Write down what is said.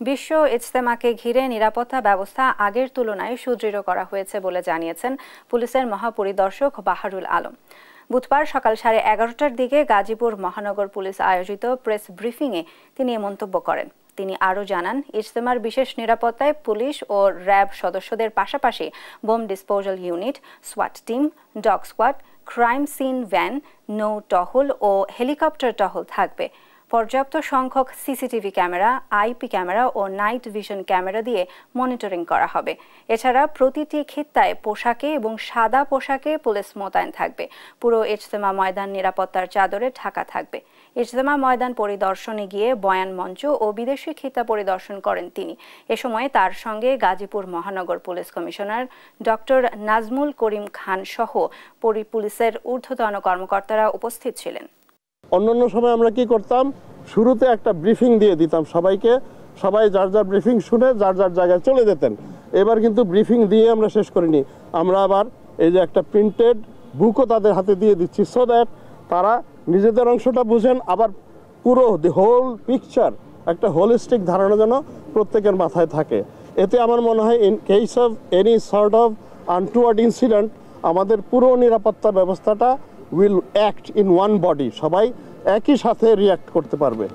বিশ্ব ইজতেমাকে ঘিরে নিরাপত্তা ব্যবস্থা আগের তুলনায় সুদৃঢ় করা হয়েছে বলে জানিয়েছেন পুলিশের মহাপরিদর্শক বাহারুল আলম। বুধবার সকাল 11:30টার দিকে গাজীপুর মহানগর পুলিশ আয়োজিত প্রেস ব্রিফিংয়ে তিনি এ মন্তব্য করেন। তিনি আরও জানান, ইজতেমার বিশেষ নিরাপত্তায় পুলিশ ও র্যাব সদস্যদের পাশাপাশি বোম ডিসপোজাল ইউনিট, সোয়াট team, dog squad, crime scene van, নৌ টহল ও হেলিকপ্টার টহল থাকবে। পর্যাপ্ত সংখ্যক সিসিটিভি ক্যামেরা, আইপি ক্যামেরা ও নাইট ভিশন ক্যামেরা দিয়ে মনিটরিং করা হবে। এছাড়া প্রতিটি খিত্তায় পোশাকে এবং সাদা পোশাকে পুলিশ মোতায়েন থাকবে। পুরো ইজতেমা ময়দান নিরাপত্তার চাদরে ঢাকা থাকবে। ইজতেমা ময়দান পরিদর্শনে গিয়ে বয়ান মঞ্চ ও বিদেশি খিত্তা পরিদর্শন করেন তিনি। এ সময় তার সঙ্গে গাজীপুর মহানগর police commissioner doctor Nazmul Karim Khan সহ পুলিশের ঊর্ধ্বতন কর্মকর্তারা উপস্থিত ছিলেন। অন্যান্য সময় আমরা কি করতাম, শুরুতে একটা ব্রিফিং দিয়ে দিতাম সবাইকে, সবাই যার যার ব্রিফিং শুনে যার যার জায়গায় চলে যেতেন। এবার কিন্তু ব্রিফিং দিয়ে আমরা শেষ করিনি, আমরা আবার এই যে একটা প্রিন্টেড বুকও তাদের হাতে দিয়ে দিচ্ছি, সো দ্যাট তারা নিজেদের অংশটা বুঝেন, আবার পুরো দি হোল পিকচার একটা হোলিস্টিক ধারণা যেন প্রত্যেকের মাথায় থাকে। এতে আমার মনে হয় in case of any sort of untoward incident আমাদের পুরো নিরাপত্তা ব্যবস্থাটা will act in one body, সবাই একই সাথে রিঅ্যাক্ট করতে পারবে।